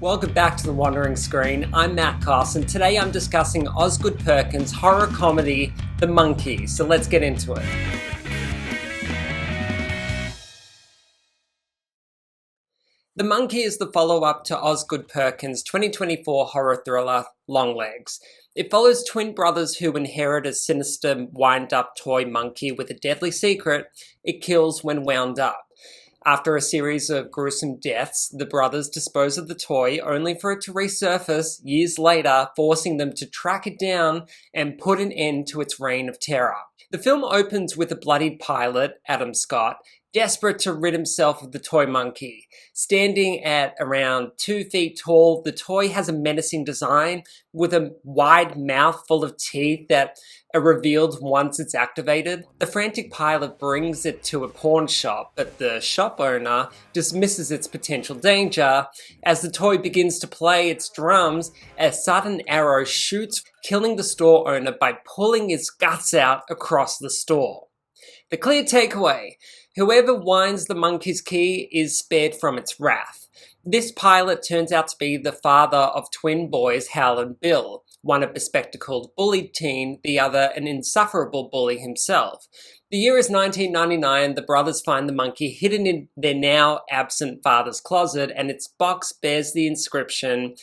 Welcome back to The Wandering Screen. I'm Matt Koss, and today I'm discussing Osgood Perkins' horror comedy, The Monkey. So let's get into it. The Monkey is the follow-up to Osgood Perkins' 2024 horror thriller, Longlegs. It follows twin brothers who inherit a sinister, wind-up toy monkey with a deadly secret it kills when wound up. After a series of gruesome deaths, the brothers dispose of the toy only for it to resurface years later, forcing them to track it down and put an end to its reign of terror. The film opens with a bloodied pilot, Adam Scott, desperate to rid himself of the toy monkey. Standing at around 2 feet tall, the toy has a menacing design with a wide mouth full of teeth that are revealed once it's activated. The frantic pilot brings it to a pawn shop, but the shop owner dismisses its potential danger. As the toy begins to play its drums, a sudden arrow shoots, killing the store owner by pulling its guts out across the store. The clear takeaway: whoever winds the monkey's key is spared from its wrath. This pilot turns out to be the father of twin boys Hal and Bill, one a bespectacled bullied teen, the other an insufferable bully himself. The year is 1999. The brothers find the monkey hidden in their now absent father's closet, and its box bears the inscription,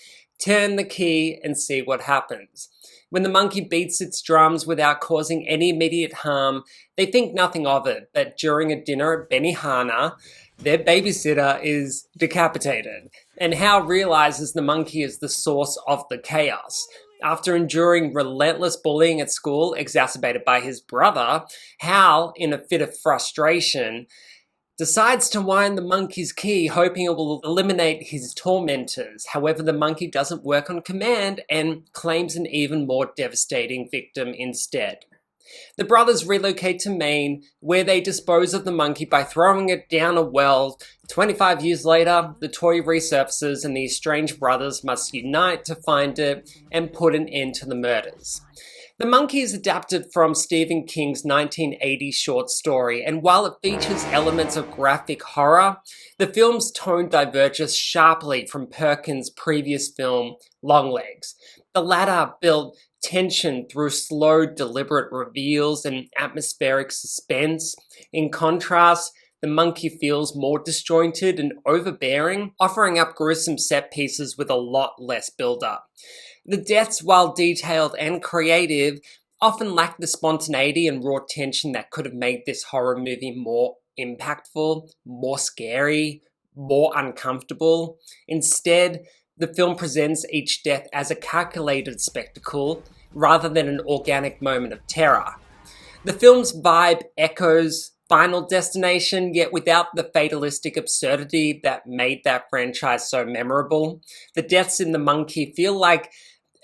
"Turn the key and see what happens." When the monkey beats its drums without causing any immediate harm, they think nothing of it, but during a dinner at Benihana, their babysitter is decapitated, and Hal realizes the monkey is the source of the chaos. After enduring relentless bullying at school, exacerbated by his brother, Hal, in a fit of frustration, decides to wind the monkey's key, hoping it will eliminate his tormentors. However, the monkey doesn't work on command and claims an even more devastating victim instead. The brothers relocate to Maine, where they dispose of the monkey by throwing it down a well. 25 years later, the toy resurfaces and the estranged brothers must unite to find it and put an end to the murders. The Monkey is adapted from Stephen King's 1980 short story, and while it features elements of graphic horror, the film's tone diverges sharply from Perkins' previous film, Longlegs. The latter built tension through slow, deliberate reveals and atmospheric suspense. In contrast, The Monkey feels more disjointed and overbearing, offering up gruesome set pieces with a lot less build-up. The deaths, while detailed and creative, often lack the spontaneity and raw tension that could have made this horror movie more impactful, more scary, more uncomfortable. Instead, the film presents each death as a calculated spectacle rather than an organic moment of terror. The film's vibe echoes Final Destination, yet without the fatalistic absurdity that made that franchise so memorable. The deaths in The Monkey feel like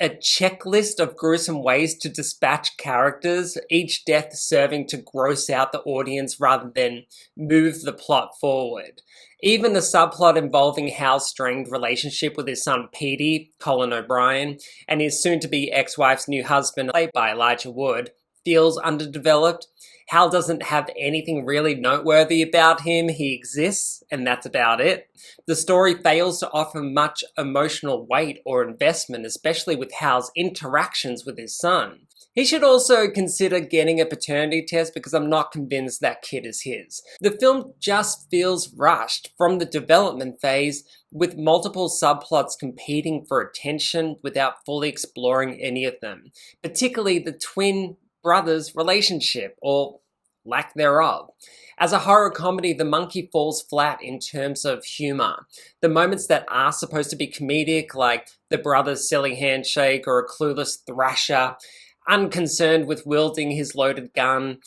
a checklist of gruesome ways to dispatch characters, each death serving to gross out the audience rather than move the plot forward. Even the subplot involving Hal's strained relationship with his son Petey, Colin O'Brien, and his soon-to-be ex-wife's new husband, played by Elijah Wood, feels underdeveloped. Hal doesn't have anything really noteworthy about him. He exists, and that's about it. The story fails to offer much emotional weight or investment, especially with Hal's interactions with his son. He should also consider getting a paternity test because I'm not convinced that kid is his. The film just feels rushed from the development phase, with multiple subplots competing for attention without fully exploring any of them, particularly the twin brothers' relationship, or lack thereof. As a horror comedy, The Monkey falls flat in terms of humor. The moments that are supposed to be comedic, like the brothers' silly handshake or a clueless thrasher, unconcerned with wielding his loaded gun,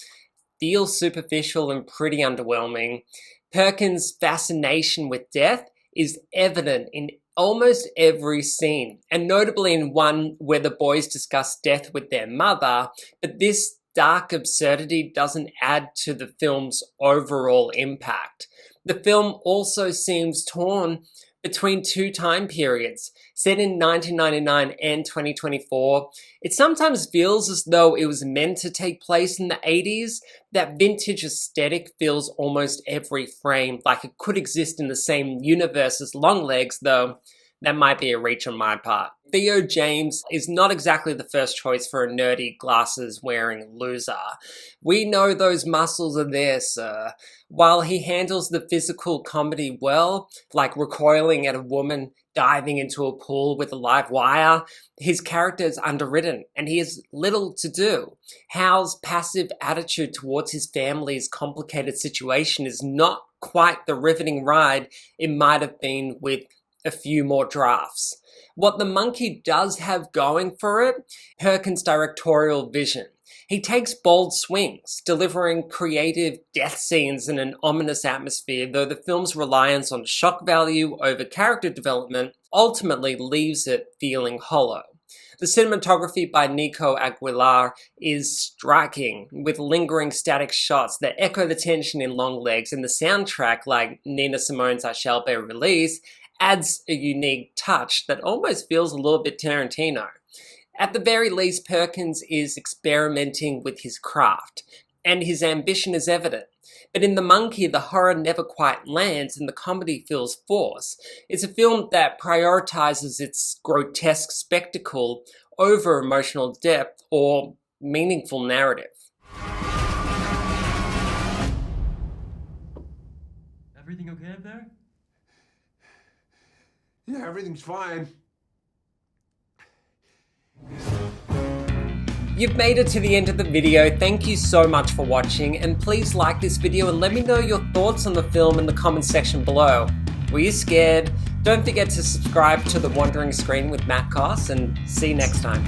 feel superficial and pretty underwhelming. Perkins' fascination with death is evident in almost every scene, and notably in one where the boys discuss death with their mother, but this dark absurdity doesn't add to the film's overall impact. The film also seems torn between two time periods, set in 1999 and 2024. It sometimes feels as though it was meant to take place in the 80s. That vintage aesthetic feels almost every frame like it could exist in the same universe as Longlegs, though that might be a reach on my part. Theo James is not exactly the first choice for a nerdy, glasses-wearing loser. We know those muscles are there, sir. While he handles the physical comedy well, like recoiling at a woman diving into a pool with a live wire, his character is underwritten and he has little to do. Hal's passive attitude towards his family's complicated situation is not quite the riveting ride it might have been with a few more drafts. What The Monkey does have going for it, Perkins' directorial vision. He takes bold swings, delivering creative death scenes in an ominous atmosphere, though the film's reliance on shock value over character development ultimately leaves it feeling hollow. The cinematography by Nico Aguilar is striking, with lingering static shots that echo the tension in Longlegs, and the soundtrack, like Nina Simone's I Shall Be Released, adds a unique touch that almost feels a little bit Tarantino. At the very least, Perkins is experimenting with his craft, and his ambition is evident. But in The Monkey, the horror never quite lands and the comedy feels forced. It's a film that prioritizes its grotesque spectacle over emotional depth or meaningful narrative. Everything okay up there? Yeah, everything's fine. You've made it to the end of the video. Thank you so much for watching, and please like this video and let me know your thoughts on the film in the comments section below. Were you scared? Don't forget to subscribe to The Wandering Screen with Matt Koss, and see you next time.